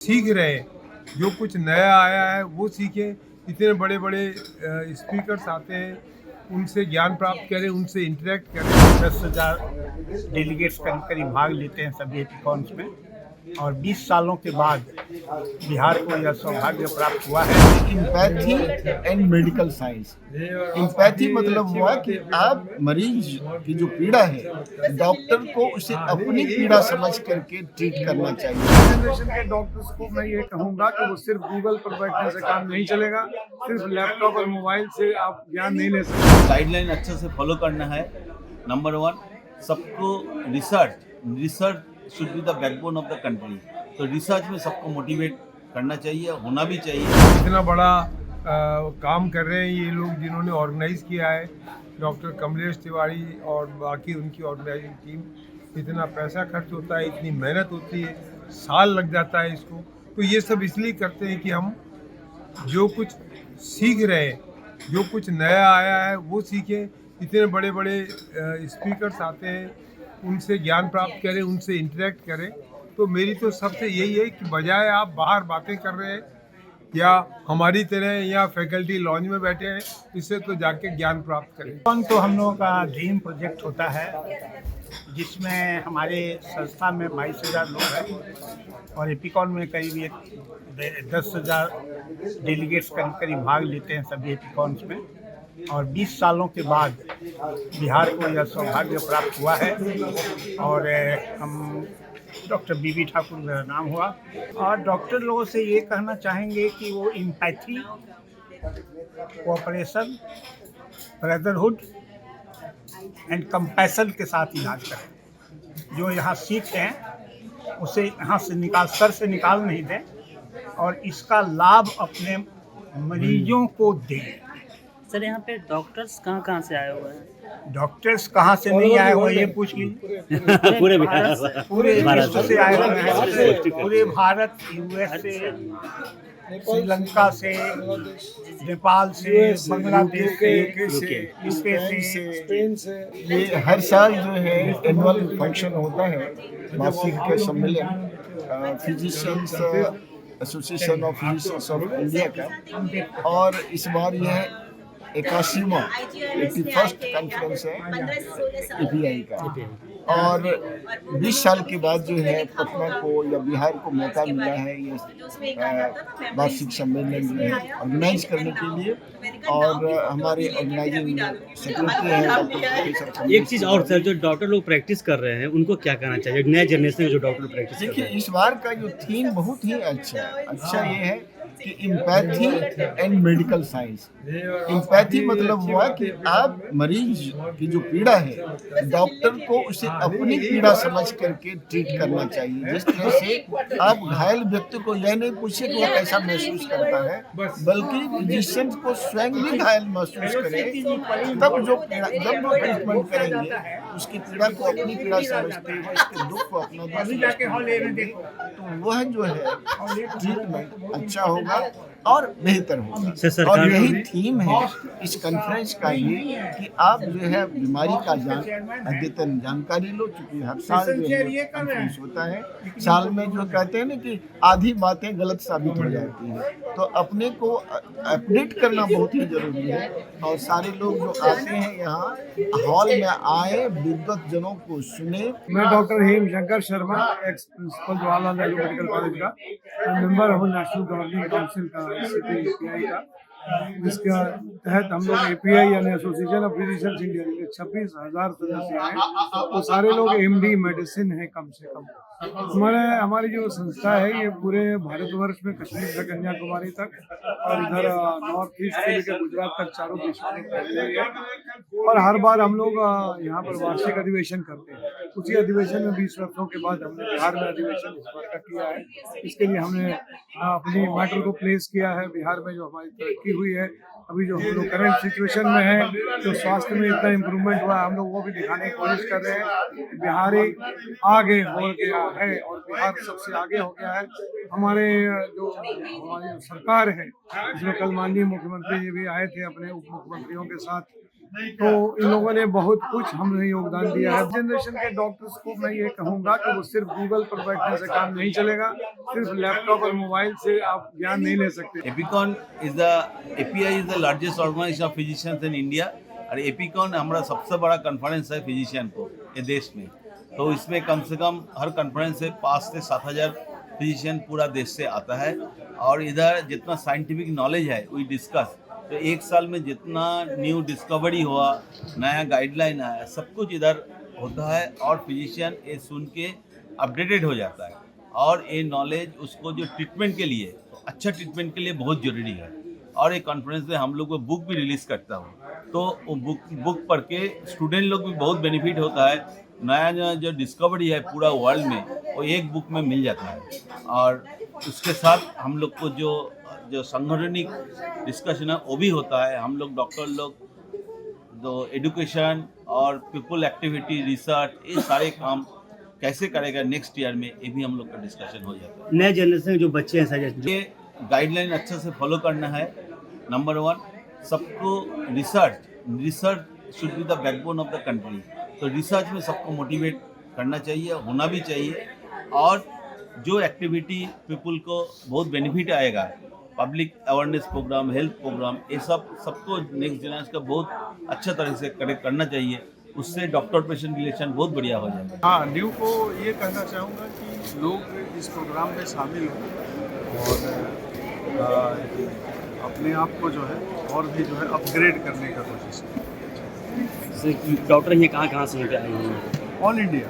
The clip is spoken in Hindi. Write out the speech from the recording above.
सीख रहे हैं, जो कुछ नया आया है वो सीखें। इतने बड़े बड़े स्पीकर्स आते हैं, उनसे ज्ञान प्राप्त करें, उनसे इंटरेक्ट करें। 10,000 डेलीगेट्स करीब करीब भाग लेते हैं सभी एपिकॉन्स में, और 20 सालों के बाद बिहार को यह सौभाग्य प्राप्त हुआ है। Empathy and medical science. Empathy मतलब हुआ कि आप मरीज की जो पीड़ा है, डॉक्टर को उसे अपनी पीड़ा समझ करके ट्रीट करना चाहिए। जनरेशन के डॉक्टर्स को मैं ये कहूँगा कि वो सिर्फ गूगल पर बैठने से काम नहीं चलेगा, सिर्फ लैपटॉप और मोबाइल से आप ज्ञान नहीं ले सकते। गाइडलाइन अच्छे से फॉलो करना है। नंबर 1, सबको research should be the backbone of the country. तो रिसर्च में सबको मोटिवेट करना चाहिए, होना भी चाहिए। इतना बड़ा काम कर रहे हैं ये लोग जिन्होंने ऑर्गेनाइज किया है, डॉक्टर कमलेश तिवारी और बाकी उनकी ऑर्गेनाइजिंग टीम। इतना पैसा खर्च होता है, इतनी मेहनत होती है, साल लग जाता है इसको। तो ये सब इसलिए करते हैं कि हम जो कुछ सीख रहे हैं, जो कुछ नया आया है वो सीखें। इतने बड़े बड़े स्पीकर्स आते हैं, उनसे ज्ञान प्राप्त करें, उनसे इंटरेक्ट करें। तो मेरी तो सबसे यही है कि बजाय आप बाहर बातें कर रहे हैं या हमारी तरह या फैकल्टी लॉन्ज में बैठे हैं, इससे तो जाके ज्ञान प्राप्त करें। एपिकॉन तो हम लोगों का ड्रीम प्रोजेक्ट होता है, जिसमें हमारे संस्था में 22,000 लोग हैं और एपिकॉन में करीब 10,000 डेलीगेट्स करीब करीब भाग लेते हैं सभी एपिकॉन्स में, और 20 सालों के बाद बिहार को यह सौभाग्य प्राप्त हुआ है। और हम डॉक्टर बीबी ठाकुर मेरा नाम हुआ, और डॉक्टर लोगों से ये कहना चाहेंगे कि वो empathy, cooperation, brotherhood and compassion के साथ इलाज करें। जो यहाँ सीखते हैं उसे यहाँ से सर से निकाल नहीं दें, और इसका लाभ अपने मरीजों को दें। सर, यहाँ पे डॉक्टर्स कहाँ से आए हुए हैं? डॉक्टर्स कहाँ से नहीं आए हुए ये पूछ लीजिए। पूरे बिहार से, पूरे विश्व से आए हुए हैं, पूरे भारत, यूएस से, श्रीलंका से, नेपाल से, बांग्लादेश से, यूके से, स्पेन से। ये हर साल जो है एनुअल फंक्शन होता है, मासिक के सम्मेलन physicians association of physicians of India का, और इस बार यह 81वां 81st कॉन्फ्रेंस है एपीआई का। और 20 साल के बाद जो है पटना को या बिहार को मौका मिला है ये वार्षिक सम्मेलन जो है ऑर्गेनाइज करने के लिए। और हमारे ऑर्गेनाइजिंग सेक्रेटरी हैं डॉक्टर। एक चीज़ और सर, जो डॉक्टर लोग प्रैक्टिस कर रहे हैं उनको क्या कहना चाहिए, नया जनरेशन में जो डॉक्टर प्रैक्टिस कर देखिए, रहे हैं? इस बार का जो थीम बहुत ही अच्छा ये है कि empathy and medical science. Empathy मतलब हुआ कि आप मरीज की जो पीड़ा है, डॉक्टर को उसे अपनी पीड़ा समझ करके ट्रीट करना चाहिए। जिस तरह से आप घायल व्यक्ति को यह नहीं पूछे कि वो कैसा महसूस करता है, बल्कि फिजिशियन को स्वयं भी घायल महसूस करे, तब जो ट्रीटमेंट करेंगे उसकी पीड़ा को अपनी पीड़ा समझते हुए, उसके दुख को अपना दुख समझते, तो वह जो है ट्रीटमेंट अच्छा होगा और बेहतर होगा। और यही थीम है इस कॉन्फ्रेंस का ये कि आप जो है बीमारी का अद्यतन जानकारी लो। चूँकि हर साल जो है कॉन्फ्रेंस होता है, साल में जो कहते हैं ना कि आधी बातें गलत साबित हो जाती है, तो अपने को अपडेट करना बहुत ही जरूरी है। और सारे लोग जो आते हैं यहाँ हॉल में आए, विद्वत जनों को सुने। मैं doctor Hem Shankar Sharma, ex principal Jawaharlal Nehru medical college का, मेंबर हूँ नेशनल गवर्निंग काउंसिल का, एपीआई का, जिसके तहत हम लोग एपीआई यानी एसोसिएशन ऑफ फिजिशियंस इंडिया के 26,000 सदस्य हैं। वो सारे लोग एमडी मेडिसिन हैं कम से कम। हमारी जो संस्था है ये पूरे भारतवर्ष में, कश्मीर से कन्याकुमारी तक और इधर नॉर्थ ईस्ट से लेकर गुजरात तक चारों देशों में फैली हुई है। और हर बार हम लोग यहाँ पर वार्षिक अधिवेशन करते हैं। उसी अधिवेशन में 20 वर्षों के बाद हमने बिहार में अधिवेशन इस बार का किया है। इसके लिए हमने अपनी मैटर को प्लेस किया है। बिहार में जो हमारी तरक्की हुई है, अभी जो हम लोग करंट सिचुएशन में है, जो स्वास्थ्य में इतना इम्प्रूवमेंट हुआ है, हम लोग वो भी दिखाने की कोशिश कर रहे हैं। बिहार आगे हो गया है और बिहार सबसे आगे हो गया है। हमारी जो सरकार है, जिसमें कल माननीय मुख्यमंत्री जी भी आए थे अपने उप मुख्यमंत्रियों के साथ तो इन लोगों ने बहुत कुछ हमें योगदान दिया है। जनरेशन के डॉक्टर्स को मैं ये कहूँगा कि वो सिर्फ गूगल पर बैठने से काम नहीं चलेगा, सिर्फ लैपटॉप और मोबाइल से आप ज्ञान नहीं ले सकते। APICON is the API is the largest organization of physicians in India और एपिकॉन हमारा सबसे बड़ा कॉन्फ्रेंस है फिजिशियन को ये देश में। तो इसमें कम से कम हर कॉन्फ्रेंस से 5 से 7,000 फिजिशियन पूरा देश से आता है और इधर जितना साइंटिफिक नॉलेज है वी डिस्कस। तो एक साल में जितना न्यू डिस्कवरी हुआ, नया गाइडलाइन आया, सब कुछ इधर होता है और फिजिशियन ये सुन के अपडेटेड हो जाता है और ये नॉलेज उसको जो ट्रीटमेंट के लिए, तो अच्छा ट्रीटमेंट के लिए बहुत ज़रूरी है। और एक कॉन्फ्रेंस में हम लोग को बुक भी रिलीज़ करता हूँ, तो वो बुक पढ़ के स्टूडेंट लोग भी बहुत बेनिफिट होता है। नया नया जो डिस्कवरी है पूरा वर्ल्ड में वो एक बुक में मिल जाता है और उसके साथ हम लोग को जो सांगठनिक डिस्कशन है वो भी होता है। हम लोग डॉक्टर लोग जो एजुकेशन और पीपल एक्टिविटी, रिसर्च, ये सारे काम कैसे करेगा नेक्स्ट ईयर में, ये भी हम लोग का डिस्कशन हो जाता है। नए जनरेशन के जो बच्चे हैं सर, ये गाइडलाइन अच्छे से फॉलो करना है। नंबर 1 सबको research should be the backbone of the country. तो रिसर्च में सबको मोटिवेट करना चाहिए, होना भी चाहिए और जो एक्टिविटी पीपल को बहुत बेनिफिट आएगा, public awareness program, health program, ये सबको नेक्स्ट जनरेशन का बहुत अच्छा तरह से करना चाहिए। उससे डॉक्टर पेशेंट रिलेशन बहुत बढ़िया हो जाएगा। हाँ, न्यू को ये कहना चाहूँगा कि लोग इस प्रोग्राम में शामिल हों और अपने आप को जो है और भी जो है अपग्रेड करने का कोशिश करें। डॉक्टर ये कहाँ से यहाँ पे आए हैं? All India.